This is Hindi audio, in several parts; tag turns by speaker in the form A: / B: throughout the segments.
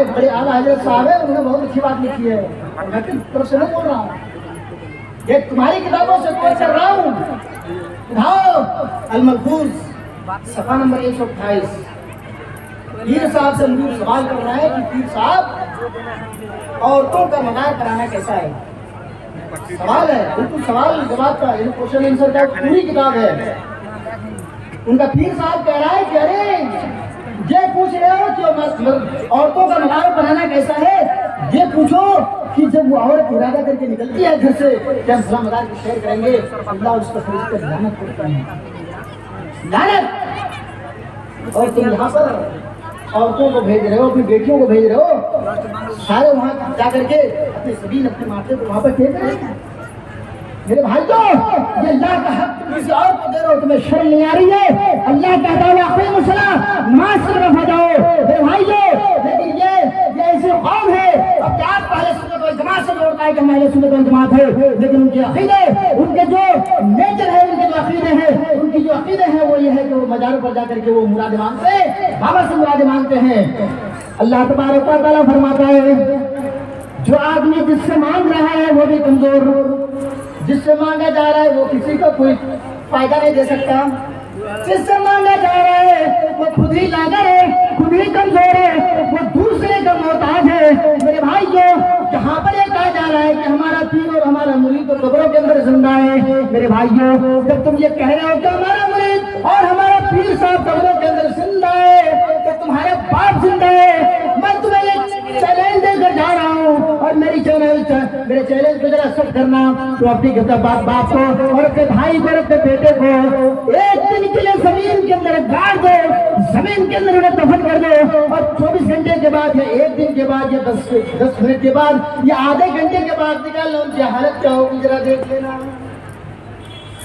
A: एक बड़े आला हजरत साहब है, उन्होंने बहुत अच्छी बात लिखी है, मैं तो तरफ से नहीं बोल रहा हूँ, ये तुम्हारी किताबों से कोट कर रहा हूँ। उठाओ अल-मलफूज सफा नंबर 128। पीर साहब से मुझे सवाल कर रहा है कि पीर साहब औरतों का मज़ार कराना कैसा है। सवाल है, बिल्कुल सवाल जवाब का, क्वेश्चन आंसर का पूरी किताब है। उनका पीर साहब कह रहा है कि अरे ये पूछ रहे हो कि औरतों का मज़ार बनाना कैसा है, ये पूछो कि जब वो औरत इरादा करके निकलती है घर से कि हम फलां मज़ार की सैर करेंगे, अल्लाह उसका फरिश्ते लानत करता है, लानत। और तुम यहाँ पर औरतों को भेज रहे हो, अपनी बेटियों को भेज रहे हो, सारे वहाँ जा करके अपने सभी अपने माथे को वहाँ पर फेंक रहे हैं। मेरे भाई तो ये अल्लाह का हक तुम किसी और को दे रहे हो, तुम्हें शर्म नहीं आ रही है। अल्लाह कहता है मेरे भाई लेकिन ये ऐसे कौम है, अब क्या पहले सुन्नत वल जमात से जोड़ता है कि हमारे सुन्नत वल जमात है, लेकिन उनके अकीदे, उनके जो नेचर है, उनके जो अकीदे हैं, उनकी जो अकीदे हैं वो ये है कि वो मज़ारों पर जाकर के वो मुराद मांगते हैं, बाबा से मुराद मांगते हैं। अल्लाह तबारक व तआला फरमाता है जो आदमी जिससे मांग रहा है वो भी कमजोर, जिससे मांगा जा रहा है वो किसी को कोई फायदा नहीं दे सकता, जिससे मांगा जा रहा है वो खुद ही लागर है, खुद ही कमजोर है, वो दूसरे का मोहताज है। मेरे भाई जहाँ पर ये कहा जा रहा है कि हमारा पीर और हमारा मुरीद तो कब्रों के अंदर जिंदा है, मेरे भाइयों जब तुम ये कह रहे हो कि हमारा मुरीद और हमारा पीर साहब कब्रों के अंदर जिंदा है, तो तुम्हारे बाप जिंदा है। मैं तुम्हें ये चैलेंज देकर जा रहा हूँ और मेरे चैलेंज को जरा एक्सेप्ट करना। तो अपनी बाप को और अपने भाई को और अपने बेटे को एक दिन के लिए जमीन के अंदर गाड़ दो, जमीन के अंदर उन्हें दफन कर दो, और 24 घंटे के बाद या एक दिन के बाद या 10 मिनट के बाद या आधे घंटे के बाद निकालना, उनकी हालत क्या होगी जरा देख लेना।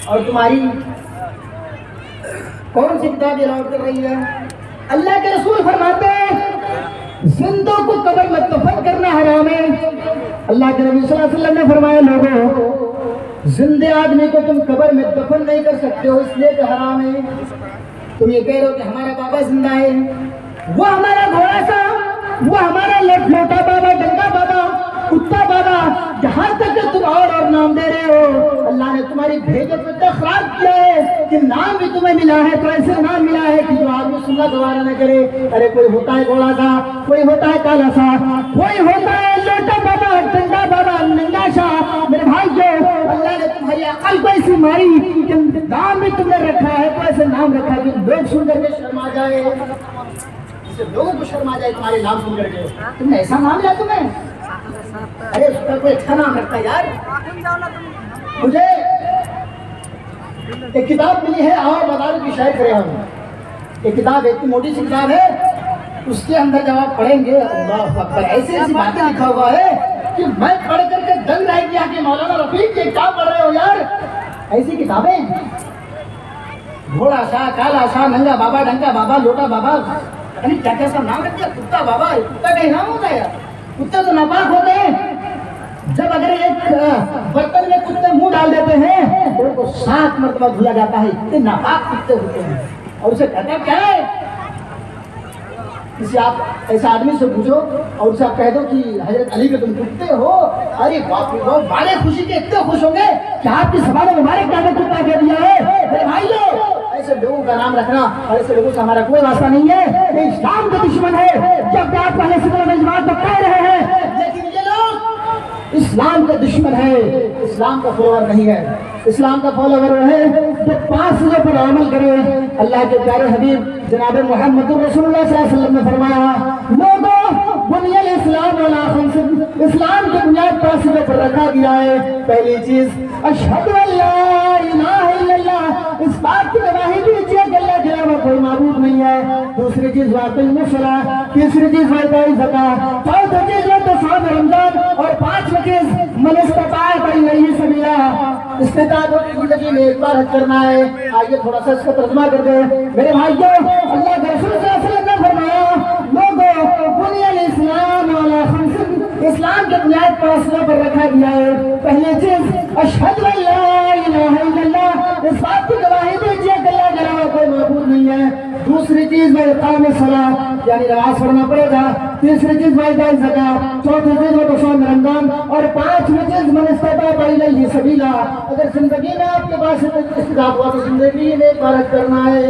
A: और तुम्हारी कौन सी किताब अलाउड कर रही है? अल्लाह के रसूल फरमाते हैं जिंदों को कब्र में दफन करना हराम है। अल्लाह के नबी सल्लल्लाहु अलैहि वसल्लम ने फरमाया लोगों जिंदे आदमी को तुम कब्र में दफन नहीं कर सकते हो, इसलिए कि हराम है। तुम ये कह रहे हो कि हमारा बाबा जिंदा है, वो हमारा घोड़ा सा, वो हमारा लोटा बाबा, डंगा बाबा, कुत्ता बाबा, जहाँ तक कि तुम और नाम दे रहे हो। अल्लाह ने तुम्हारी भेजत में इतना खराब किया है कि नाम भी तुम्हें मिला है, तो ऐसे नाम मिला है कि जो आदमी सुनना दोबारा न करे। अरे कोई होता है घोड़ा सा, कोई होता है काला सा, कोई होता है लोटा बाबा, डंगा बाबा, नंगा शाह। मेरे भाई अल्लाह ने तुम्हारी अकल को ऐसी मारी कि नाम भी तुमने रखा है, तो ऐसे नाम रखा है कि लोग सुन करके शर्मा जाए, लोगों को शर्मा जाए तुम्हारे नाम सुन करके। तुमने ऐसा नाम लिया तुम्हें? अरे उसका कोई अच्छा नाम रखता यार। मुझे एक किताब मिली है और मज़ार की शायद करे हम, एक किताब एक मोटी सी किताब है, उसके अंदर जब आप पढ़ेंगे अल्लाह अकबर ऐसी ऐसी बातें लिखा हुआ है कि मैं पढ़ करके दंग रह गया कि मौलाना रफीक ये क्या पढ़ रहे हो यार। ऐसी किताबें घोड़ा शाह, काला शाह, नंगा बाबा, डंगा बाबा, लोटा बाबा, क्या क्या सब नाम रख दिया। कुत्ता बाबा, कुत्ता का ही नाम होता है यार, कुत्ते तो नापाक होते हैं। जब अगर एक बर्तन में कुत्ते मुंह डाल देते हैं तो उनको 7 मरतबा धुला जाता है, इतने नापाक कुत्ते होते हैं। और उसे कहते क्या है, किसी आप ऐसे आदमी से पूछो और उसे आप कह दो कि हजरत अली के तुम कुत्ते हो, अरे बाप रे बाप, बड़े खुशी के इतने खुश होंगे कि आपकी सभा में मुबारक क्या कुत्ता कह दिया है। मेरे भाइयों ऐसे लोगों का नाम रखना और ऐसे लोगों से हमारा कोई वास्ता नहीं है। ये इस्लाम का दुश्मन है, जब आप पहले सुन्नत वल जमात तो कह रहे हैं, लेकिन ये लोग इस्लाम का दुश्मन है, इस्लाम का फॉलोअर नहीं है। इस्लाम का फॉलोअर है जो 5 चीजों पर अमल करे। अल्लाह के प्यारे हबीब जनाब मोहम्मद रसूलुल्लाह सल्लल्लाहु अलैहि वसल्लम ने फरमाया लोगों बुनियाद इस्लाम वाला इस्लाम की बुनियाद 5 चीजों पर रखा गया है। पहली चीज अशहदु अल्ला इलाहा इल्लल्लाह, इस बात की गवाही दीजिए कि अल्लाह के अलावा कोई माबूद नहीं है। दूसरी चीज वाक़िअल सलाह, तीसरी चीज वाइताई ज़कात, चौथी चीज सौम रमजान, और 5वीं चीज मन इस्तताअत इलैहि सबीला, इस्तिताअत जिंदगी में एक बार हज करना है। आइए थोड़ा सा इसका तर्जुमा कर दे मेरे भाइयों। अल्लाह के रसूल सल्लल्लाहु अलैहि वसल्लम ने फरमाया लोगों बुनियाद इस्लाम वाला इस्लाम के बुनियाद 5 चीजों पर रखा गया है। पहली चीज अशहदु अल्ला इलाहा इल्लल्लाह, इस बात की गवाही दीजिए कि अल्लाह के अलावा कोई माबूद नहीं है। दूसरी चीज इक़ाम सलात, यानी नमाज पढ़ना पड़ेगा। तीसरी चीज वाइदा ज़कात, चौथी चीज वो शौम रमजान, और पांचवी चीज मनस्तता बैन ये सबीला। अगर जिंदगी में आपके पास इस्तिताअत हुआ तो जिंदगी में इबादत करना है।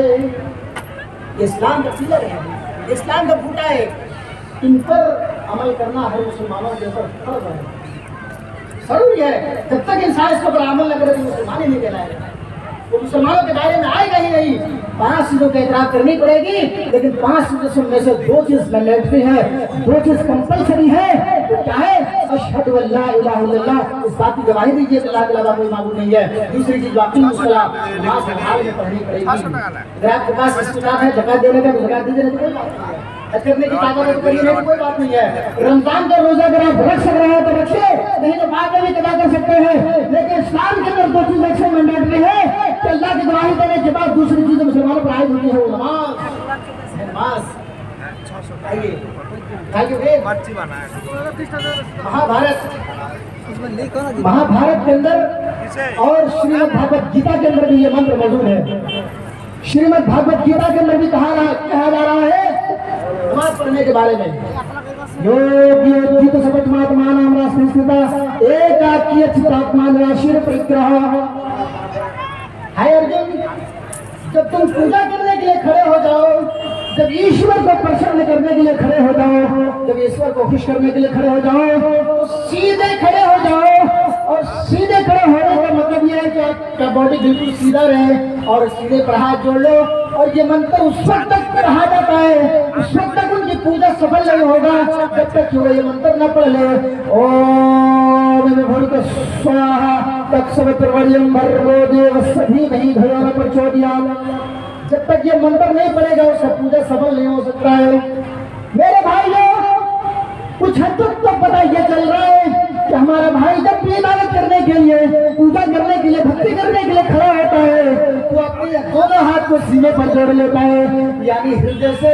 A: इस्लाम का पिलर है, इस्लाम का बूटा है, इन पर अमल करना हर मुसलमानों के ऊपर फर्ज है, जरूरी है। जब तक इंसान इसके ऊपर अमल न करे तो मुसलमान ही नहीं कहलाएगा, वो मुसलमानों के दायरे में आएगा ही नहीं। 5 चीजों का इकरार करनी पड़ेगी, लेकिन 5 चीजों में से 2 चीज मैंडेटरी है, 2 चीज कंपल्सरी है। तो क्या है? अशहदु अल्ला इलाहा इल्लल्लाह, इस बात की गवाही दीजिए कि अल्लाह के अलावा कोई माबूद नहीं है। दूसरी चीज वाकई मुसला नमाज हाल में पढ़नी पड़ेगी। अगर आपके पास इस्तिताअत है ज़कात देने का, ज़कात दीजिए, नहीं तो कोई बात नहीं है। करने की ताकत तो करिए, नहीं तो कोई बात नहीं है। रमजान का रोजा अगर आप रख सक रहे हैं तो रखिए, नहीं तो बाद में भी अदा कर सकते हैं। लेकिन इस्लाम के अंदर 2 चीज ऐसे मैंडेटरी है कि अल्लाह की गवाही देने के बाद दूसरी चीज मुसलमानों पर आयद होती है, वो नमाज। महाभारत के अंदर और श्रीमद् भागवत गीता के अंदर भी ये मंत्र मौजूद है। श्रीमद् भागवत गीता के अंदर भी कहा जा रहा है नमाज पढ़ने के बारे में, योगी तो सपत्मात्मान एकाकीय चित्तात्मान राशिर परिग्रह। हाय अर्जुन, जब तुम पूजा करने के लिए खड़े हो जाओ, जब ईश्वर को प्रसन्न करने के लिए खड़े हो जाओ, जब ईश्वर को खुश करने के लिए खड़े हो जाओ, तो सीधे खड़े हो जाओ। और सीधे खड़े होने का मतलब यह है कि आपका बॉडी बिल्कुल सीधा रहे और सीधे पर हाथ जोड़ लो। और ये मंत्र उस वक्त तक पढ़ा जाता है, उस वक्त तक उनकी पूजा सफल नहीं होगा जब तक कि वो ये मंत्र न पढ़ ले। ओम भूर्भुवः स्वाहा तत्सवितुर्वरेण्यं भर्गो देवस्य धीमहि धियो न प्रचोदयात्। जब तक ये मंत्र नहीं पड़ेगा उसका पूजा सफल नहीं हो सकता है। मेरे भाइयों, कुछ हद तक तो पता ये चल रहा है कि हमारा भाई जब भी इबादत करने के लिए, पूजा करने के लिए, भक्ति करने के लिए खड़ा होता है तो अपने दोनों हाथ को सीने पर जोड़ लेता है, यानी हृदय से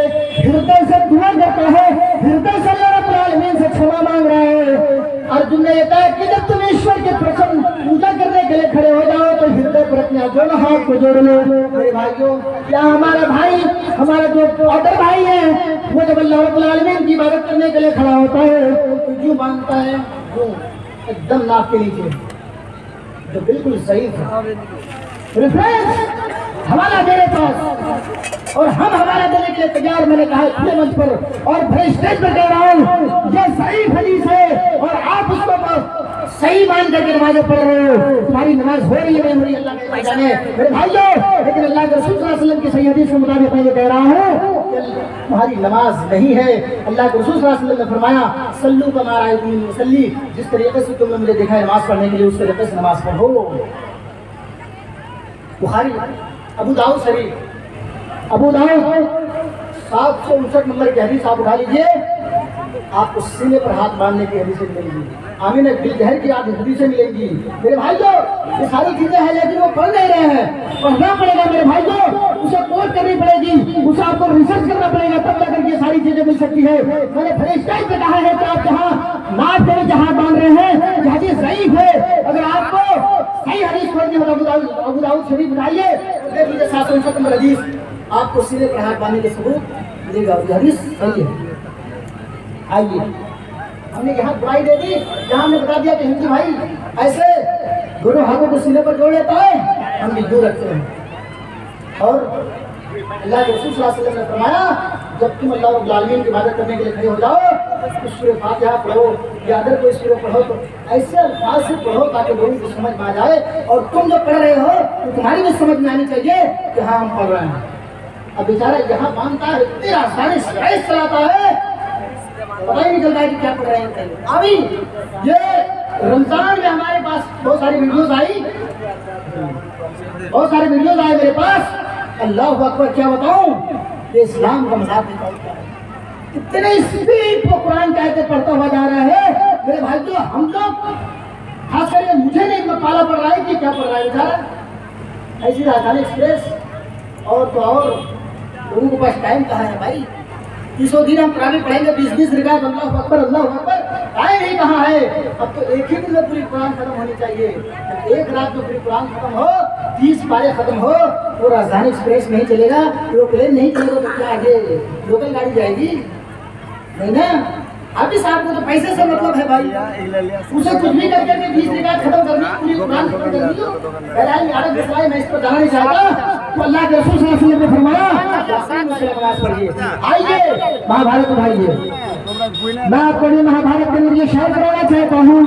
A: दुआ करता है, हृदय से अल्लाह रब्बुल आलमीन से क्षमा मांग रहा है। अर्जुन ने ये कहा कि जब तुम ईश्वर के प्रसन्न पूजा करने के लिए खड़े हो जाओ तो हृदय पर अपने दोनों हाथ को जोड़ लो। मेरे भाइयों, क्या हमारा भाई, हमारा जो अदर भाई है, वो जब अल्लाह रब्बुल आलमीन की इबादत करने के लिए खड़ा होता है तो यूं मांगता है, वो एकदम नाक के नीचे, जो बिल्कुल सही था। रेफरेंस हवाला देने पास, और हम हवाला देने के लिए तैयार। मैंने कहा खुले मंच पर और बड़े स्टेज पर कह रहा हूँ, ये सही हदीस है और आप उसको सही मान करके नमाज पढ़ रहे हो। तुम्हारी नमाज हो रही है नहीं हो रही अल्लाह के जाने मेरे भाइयों, लेकिन अल्लाह के रसूल सल्लल्लाहु अलैहि वसल्लम की सही हदीस के मुताबिक मैं ये कह रहा हूँ तुम्हारी नमाज नहीं है। अल्लाह के रसूल सल्लल्लाहु अलैहि वसल्लम ने फरमाया, सल्लू कमा रअयतूमुनी मुसल्ली, जिस तरीके से तुमने मुझे देखा है नमाज पढ़ने के लिए, उस तरीके से नमाज पढ़ो। बुखारी, अबू दाऊद शरीफ, अबू दाऊद 759 नंबर की हदीस आप उठा लीजिए, आपको सीने पर हाथ बांधने की हदीसें मिलेंगी, आमीन बिल जहर की आज हदीसें मिलेंगी। मेरे भाइयों, ये सारी चीजें हैं लेकिन वो पढ़ नहीं रहे हैं, पढ़ना पड़ेगा मेरे भाइयों, उसे कोट करनी पड़ेगी, उसे आपको रिसर्च करना पड़ेगा, तब जाकर ये सारी चीजें मिल सकती है। मैंने फ्रीस्टाइल पे कहा है कि आप जहाँ नाक के नीचे हाथ बांध रहे हैं, हदीस सही है। अगर आपको सही हदीस खोजनी हो तो अबू दाऊद शरीफ उठाइए, देख लीजिए 759 नंबर हदीस, आपको सीने पर हाथ बांधने के सबूत मिलेगा, हदीस सही है। आइए, हमने यहाँ बुराई दे दी, जहाँ हमने बता दिया कि हिंदू भाई ऐसे दोनों हाथों को सीने पर जोड़ लेता है, हम भी दूर रखते हैं। और अल्लाह के रसूल सल्लल्लाहु अलैहि वसल्लम ने फरमाया, जब तुम अल्लाह रब्बुल आलमीन की इबादत करने के लिए खड़े हो जाओ, सूरह फातिहा पढ़ो या अदर कोई सूरह पढ़ो तो ऐसे अल्फाज से पढ़ो ताकि लोगों को समझ में आ जाए, और तुम जो पढ़ रहे हो तो तुम्हारी भी समझ में आनी चाहिए कि हाँ हम पढ़ रहे हैं। अब बेचारा यहाँ मानता है, इतनी आसानी से चलाता है, पता ही नहीं चलता है कि क्या पढ़ रहे हैं। अभी ये रमजान में हमारे पास बहुत सारी वीडियोस आई, बहुत सारे वीडियोस आए मेरे पास, अल्लाह अकबर, क्या बताऊं, ये इस्लाम का मजाक निकालता है, कितने स्पीड को कुरान कहते पढ़ता हुआ जा रहा है। मेरे भाई, तो हम लोग खास करके मुझे नहीं पाला पड़ रहा है कि क्या पढ़ रहा है बेचारा। ऐसी राजधानी एक्सप्रेस और तो और लोगों के पास टाइम कहाँ है भाई, तीसों दिन हम कुरान पढ़ेंगे 20-20 रिकात अल्लाह अकबर टाइम ही कहाँ है। अब तो एक ही दिन में पूरी कुरान खत्म होनी चाहिए। जब एक रात में पूरी कुरान खत्म हो, 30 पारे खत्म हो, वो राजधानी एक्सप्रेस नहीं चलेगा, एरोप्लेन नहीं चलेगा तो क्या आगे लोकल गाड़ी जाएगी? नहीं ना। अभी साहब को तो पैसे से मतलब है भाई, उसे कुछ भी करके 20 रिकात खत्म करनी, पूरी कुरान खत्म करनी हो। मैं इस पर जाना नहीं चाहता। तो अल्लाह के रसूल सल्लल्लाहु अलैहि वसल्लम ने फरमाया नमाज पढ़िए। आइए महाभारत उठाइए। मैं आपको महाभारत के लिए शेयर कराना चाहता हूँ,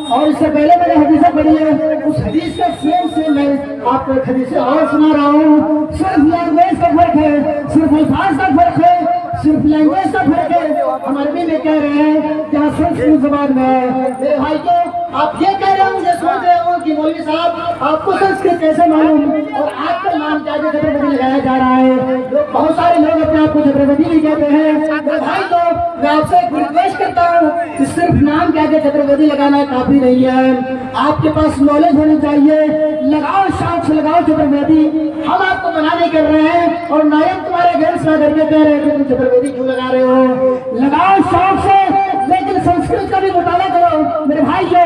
A: और इससे पहले मैंने हदीसें पढ़ी है, उस हदीस का सेम मैं आपको एक हदीस और सुना रहा हूँ। सिर्फ लैंग्वेज का फर्क है, सिर्फ अल्फाज का फर्क है, सिर्फ लैंग्वेज का फर्क है। हम अरबी में कह रहे हैं, जहाँ संस्कृत जबान में है। मेरे भाई को आप ये कह रहे होंगे, सोच रहे हो कि मौलवी साहब आपको संस्कृत कैसे मालूम, और आपका नाम क्या छत्रपति लगाया जा रहा है। लोग बहुत सारे लोग अपने आप को छत्रपति भी कहते हैं। मेरे भाई को मैं आपसे एक रिक्वेस्ट करता हूँ कि सिर्फ नाम क्या के छत्रपति लगाना काफी नहीं है, आपके पास नॉलेज होनी चाहिए। लगाओ, शौक से लगाओ छत्रपति। हम आपको मना नहीं कर रहे हैं, और ना हम तुम्हारे अगेंस्ट ना करके कह रहे हैं कि तुम छत्रपति क्यों लगा रहे हो। लगाओ शौक से, लेकिन संस्कृत का भी मुताला करो। मेरे भाई जो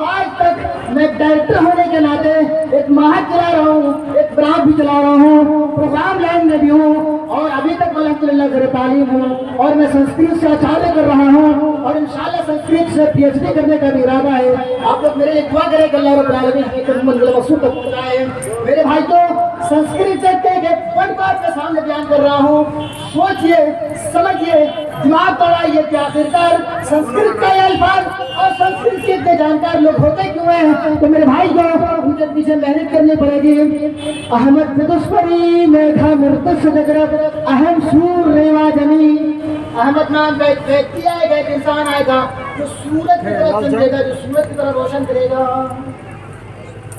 A: आज तक मैं डायरेक्टर होने के नाते एक महल चला रहा हूँ, एक ब्रांच भी चला रहा हूँ, प्रोग्राम लाइन में भी हूँ, और अभी तक मैं अल्हम्दुलिल्लाह घर तालीम हूँ, और मैं संस्कृत से आचार्य कर रहा हूँ, और इंशाल्लाह संस्कृत से PhD करने का भी इरादा है। आप लोग मेरे लिए दुआ करें कि अल्लाह रब्बुल आलमीन हकीकत मंजिल मकसूद तक पहुंचाए। मेरे भाई को संस्कृत के वन बात के सामने बयान कर रहा हूँ। सोचिए, समझिए, दिमाग दौड़ाइए कि आखिरकार संस्कृत का ये अल्फाज और संस्कृत के इतने जानकार लोग होते क्यों हैं। तो मेरे भाई को उनके पीछे मेहनत करनी पड़ेगी। अहमद दुष्परी मेघा मृत जगरत अहम सूर रेवा जमी। अहमद नाम का एक व्यक्ति आएगा, एक इंसान आएगा जो सूरज की तरफ चमकेगा, जो सूरज की तरह रोशन करेगा।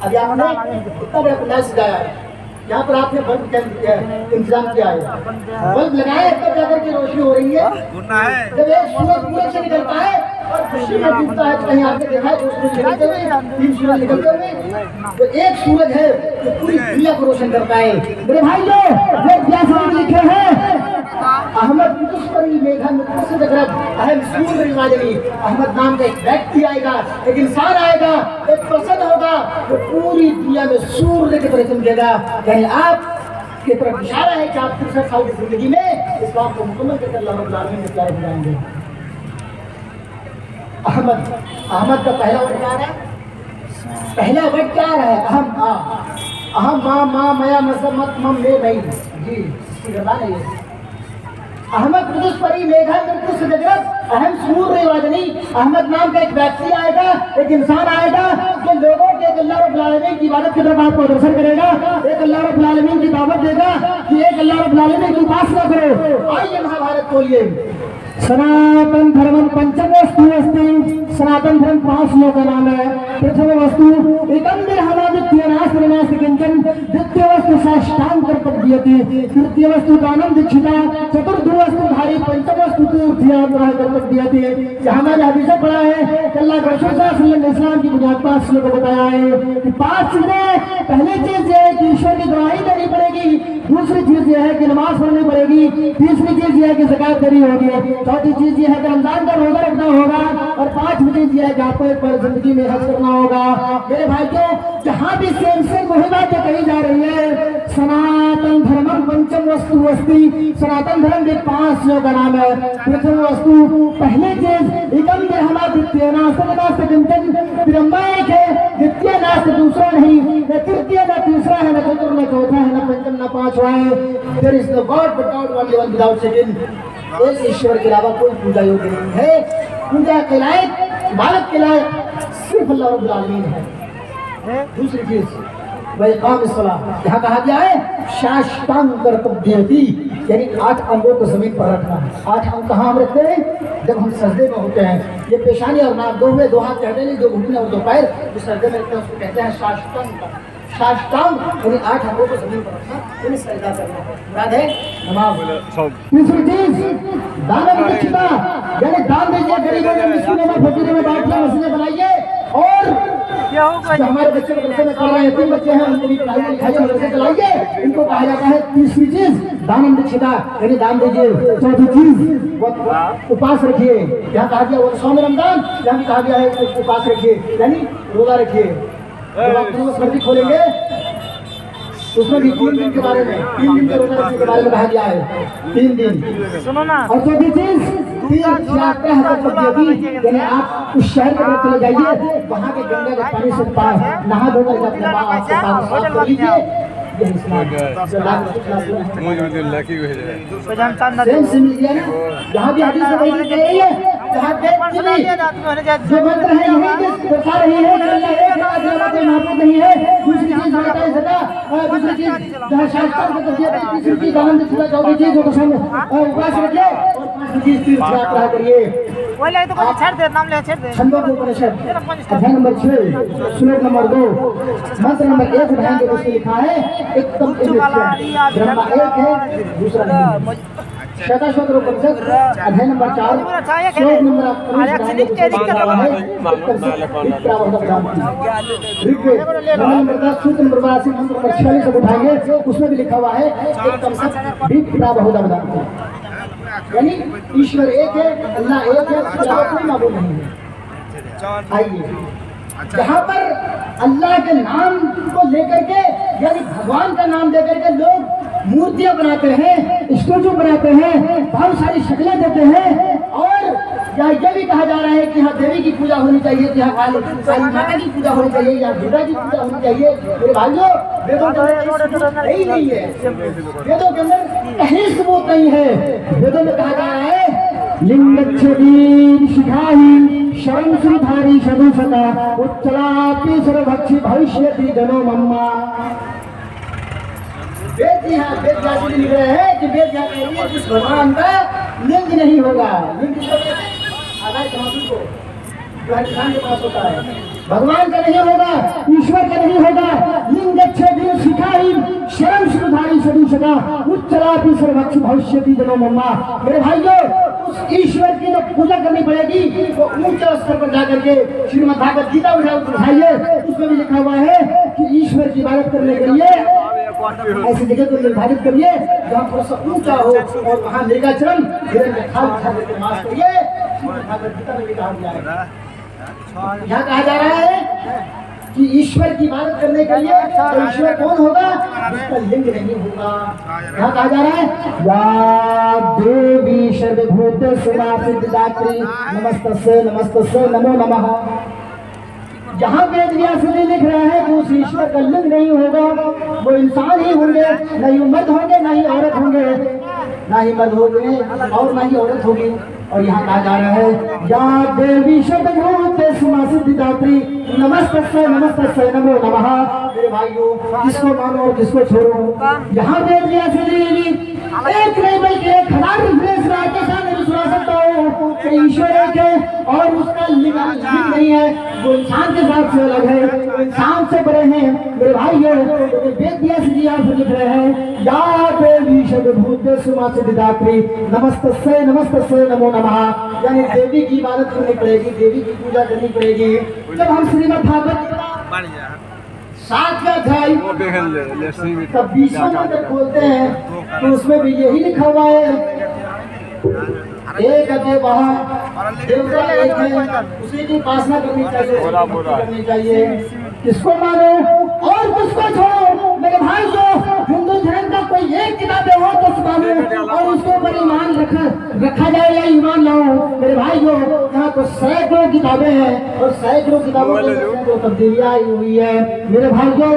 A: अब यहाँ हमने इतना बड़ा पंडाल सजाया है, यहाँ पर आपने बल्ब का इंतजाम किया है, बल्ब लगाए तब जाकर के रोशनी हो रही है। जब एक सूरज पूरब से निकलता है और खुशी में डूबता है, तो कहीं आपने देखा है सूरज निकलते हुए, 3 सूरज निकलते हुए, तो एक सूरज है जो पूरी दुनिया को रोशन करता है। मेरे भाई जो लिखे हैं, अहमद दुष्परी मेघा मृत से जगरत अहम सूर रिवाजनी। अहमद नाम का एक व्यक्ति आएगा, एक इंसान आएगा, एक पर्सन होगा जो पूरी दुनिया में सूर्य की तरह चमकेगा। यानी आप की तरफ इशारा है कि आप 63 साल की जिंदगी में इस्लाम को मुकम्मल करके अल्लाह रब्बुल आलमीन के प्यारे हो जाएंगे। अहमद का पहला वर्ड क्या है? पहला वर्ड क्या है? अहम माँ मया मत मम में नहीं जी, इसकी गलत है ये। अहमद दुष्परी मेघा मृत्यु से जगरत अहम सूर रिवाजनी। अहमद नाम का एक व्यक्ति आएगा, एक इंसान आएगा जो लोगों के अल्लाह रब्बुल आलमीन की इबादत की तरफ आपको अग्रसर करेगा, एक अल्लाह रब्बुल आलमीन की दावत देगा कि एक अल्लाह रब्बुल आलमीन की उपासना करो। आइए महाभारत खोलिए। सनातन धर्म पंचम वस्तु अस्ति। सनातन धर्म 5 लोगों का नाम है। प्रथम वस्तु एकम द्वितीय नास्ति किंचन। द्वितीय वस्तु साष्टांग कर्तव्यति। तृतीय वस्तु दानम दीक्षिता। चतुर्थ वस्तु धारी। पंचम वस्तु तीर्थयात्रा कर्तव्यति। यहाँ मैंने हदीस पढ़ा है कि अल्लाह के रसूल सल्लल्लाहु अलैहि वसल्लम इस्लाम की बुनियाद 5 चीजों को बताया है कि 5 चीजें। पहली चीज ये है कि ईश्वर की गवाही देनी पड़ेगी, दूसरी चीज ये है कि नमाज पढ़नी पड़ेगी, तीसरी चीज ये है कि ज़कात देनी होगी, चौथी चीज ये है कि रमजान का रोजा रखना होगा, और 5वीं चीज ये है कि आपको एक बार जिंदगी में हज करना होगा। मेरे भाइयों, जहाँ भी सेम वही बातें कही जा रही है। सनातन धर्म पंचम वस्तु अस्ति। सनातन धर्म के 5 लोगों का नाम है। प्रथम वस्तु पहली चीज एकम ब्रह्मा द्वितीय नास्ति किंचन। ब्रह्मा एक है, द्वितीय नास्ति दूसरा नहीं, न तृतीय न तीसरा है, न चतुर्थ न चौथा है, न पंचम न 5वां है। There is no God but God only one without second. एक ईश्वर के अलावा कोई पूजा योग्य नहीं है। पूजा के लायक, इबादत के लायक सिर्फ अल्लाह रब्बुल आलमीन है। दूसरी चीज वही काम सलाह, यहाँ कहा गया है साष्टांग कर्तव्यति, यानी 8 अंगों को जमीन पर रखना है। 8 अंग कहाँ हम रखते हैं? जब हम सजदे में होते हैं। ये पेशानी और नाक, 2 हाथ कहते नहीं, 2 घुटने और 2 पैर जो सजदे में रखते हैं उसको कहते हैं साष्टांग। साष्टांग यानी 8 अंगों को जमीन पर रखना, यानी सजदा करना, मुराद है नमाज। तीसरी चीज दान दीक्षिता, यानी दान दीजिए, गरीबों में, मिस्कीनों में, फकीरों में, बांटिए, मस्जिदें बनाइए। और जो हमारे बच्चे मदरसे में पढ़ रहे हैं, 3 बच्चे हैं, उनको भी पढ़ाई लिखाई मदरसे चलाइए। इनको कहा जाता है तीसरी चीज दानम दीक्षिता, यानी दान दीजिए। चौथी चीज उपास रखिए। यहाँ कहा गया वो 100 में रमजान, यहाँ भी कहा गया है उपास रखिए, यानी रोजा रखिए। जब आप स्मृति खोलेंगे उसमें भी 3 दिन के बारे में, 3 दिन के रोजा रखने के बारे में कहा गया है। 3 दिन सुनो ना। और चौथी चीज 3 यानी आप उस शहर के अंदर चले जाइए, वहाँ के गंगा के पानी से नहा धोकर अपने पाप साफ कीजिए। जहाँ भी हदीस में वही कह रही है, जहाँ जो मंत्र है यही बता रही है कि अल्लाह एक महबूब नहीं है। दूसरी चीज दूसरी चीज जहाँ शास्त्र की तस्वीर, तीसरी चीज आनंद छुड़ा, चौथी चीज उपास रखिए, और 5वीं चीज तीर्थ यात्रा करिए। छंदोपनिषद अध्याय नंबर 6 श्लोक नंबर 2 मंत्र नंबर 1 उठाएंगे, उसमें लिखा है एकदम ब्रह्मा एक है, दूसरा नहीं। शतशोत्रोपनिषद अध्याय नंबर 4 श्लोक नंबर नंबर 10 सूत्र नंबर 82 मंत्र नंबर 46 उठाएंगे, उसमें भी लिखा हुआ है एकदम सब, यानी ईश्वर एक है, अल्लाह एक है, उसके अलावा कोई माबूद नहीं है। आइए, जहाँ पर अल्लाह के नाम को लेकर के, यानी भगवान का नाम लेकर के लोग मूर्तियां बनाते हैं, स्टैचू बनाते हैं, बहुत सारी शक्लें देते हैं, और यहाँ ये भी कहा जा रहा है कि यहाँ देवी की पूजा होनी चाहिए, यहाँ काली माता की पूजा होनी चाहिए, यहाँ दुर्गा की पूजा होनी चाहिए। मेरे भाइयों, वेदों के अंदर यही नहीं है, वेदों के अंदर कहीं सबूत नहीं है। वेदों में कहा जा रहा है लिंगच्छवीर शिखाही शरण श्रीधारी सदुसता उच्चलापि सर्वभक्षी भविष्यति जनो मम्मा। वेद जी हाँ, वेद जाति लिख रहे हैं कि वेद जाति जिस भगवान का लिंग नहीं होगा, लिंग आधार समाधि को जो है किसान के पास होता है, भगवान का नहीं होगा, ईश्वर का नहीं होगा। लिंग दिन शिखाही शरण श्रीधारी सदुसता उच्चलापि सर्वभक्षी भविष्यति जनो मम्मा। मेरे भाइयों, उस ईश्वर की जो पूजा करनी पड़ेगी वो ऊंचे स्तर पर जाकर के श्रीमद् भागवत गीता उठाइए, उसमें भी लिखा हुआ है कि ईश्वर की इबादत करने के लिए ऐसी जगह को निर्धारित करिए जहाँ थोड़ा सा ऊंचा हो, और वहाँ मृगाचरण मास करिए। भागवत गीता में भी कहा गया है, यहाँ कहा जा रहा है कि ईश्वर की इबादत करने के लिए तो ईश्वर कौन होगा, उसका लिंग नहीं होगा। यहाँ कहा जा रहा है या देवी सर्वभूत समासिद्धात्री नमस्तस्यै नमस्तस्यै नमो नमः। जहाँ वेद व्यास जी लिख रहे हैं कि उस ईश्वर का लिंग नहीं होगा, वो इंसान ही होंगे, नहीं मर्द होंगे ना ही औरत होंगे, ना ही मर्द होंगे और ना ही औरत होगी। और यहाँ कहा जा रहा है या देवी सर्वभूत समासिद्धात्री नमस्तस्यै नमस्तस्यै नमो नमः। मेरे भाइयों, किसको मानो और किसको छोड़ो, यहाँ वेद व्यास जी एक नहीं बल्कि 1000 रिफ्रेश के सामने भी सुना सकता हूँ कि ईश्वर एक है और उसका लिंग नहीं है, वो इंसान के साथ से अलग है, इंसान से बड़े हैं। मेरे भाइयों, वेद व्यास जी यहाँ से लिख रहे हैं या देवी सर्वभूत समासिद्धात्री नमस्तस्यै नमस्तस्यै नमो नमः, यानी देवी की इबादत करनी पड़ेगी, देवी की पूजा करनी पड़ेगी। जब हम श्रीमद् भागवत 7वां अध्याय तब 20वां मंत्र खोलते हैं तो उसमें भी यही लिखा हुआ है एक देव देवता एक है, उसी की उपासना करनी चाहिए, किसको मानो और किसको छोड़ो। मेरे भाई, जो हिंदू धर्म का कोई एक किताबें हो तो उसको मानो और उसके ऊपर ईमान रखा जाए या ईमान लाओ। मेरे भाई, जो यहाँ तो सैकड़ों किताबें हैं और सैकड़ों किताबों में जो तब्दीलियाँ आई हुई है। मेरे भाई, जो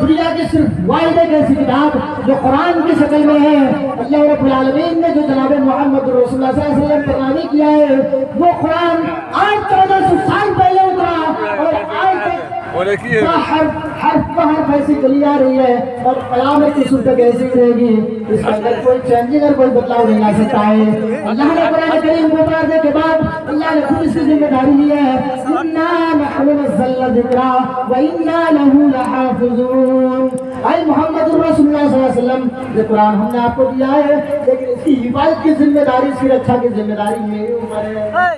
A: दुनिया की सिर्फ वाहिद एक ऐसी किताब जो कुरान की शक्ल में है, अल्लाह रब्बुल आलमीन ने जो जनाब मोहम्मद रसूलुल्लाह सल्लल्लाहु अलैहि वसल्लम पर नाज़िल किया है, वो कुरान आज 1400 साल पहले उतरा और आज तक हर ऐसी चली आ रही है और क़यामत की सूरत तक ऐसी रहेगी। इसके अंदर कोई चेंजिंग और कोई बदलाव नहीं आ सकता है। अल्लाह ने कुरान करीम को उतारने के बाद अल्लाह ने खुद इसकी जिम्मेदारी ली है, इन्ना नहनु नज़्ज़लना ज़िक्रा व इन्ना लहू लहाफ़िज़ून। आई मोहम्मद रसूलुल्लाह सल्लल्लाहु अलैहि वसल्लम, ये कुरान हमने आपको दिया है, लेकिन इसकी हिफाजत की जिम्मेदारी, इसकी रक्षा की जिम्मेदारी मेरे ऊपर है।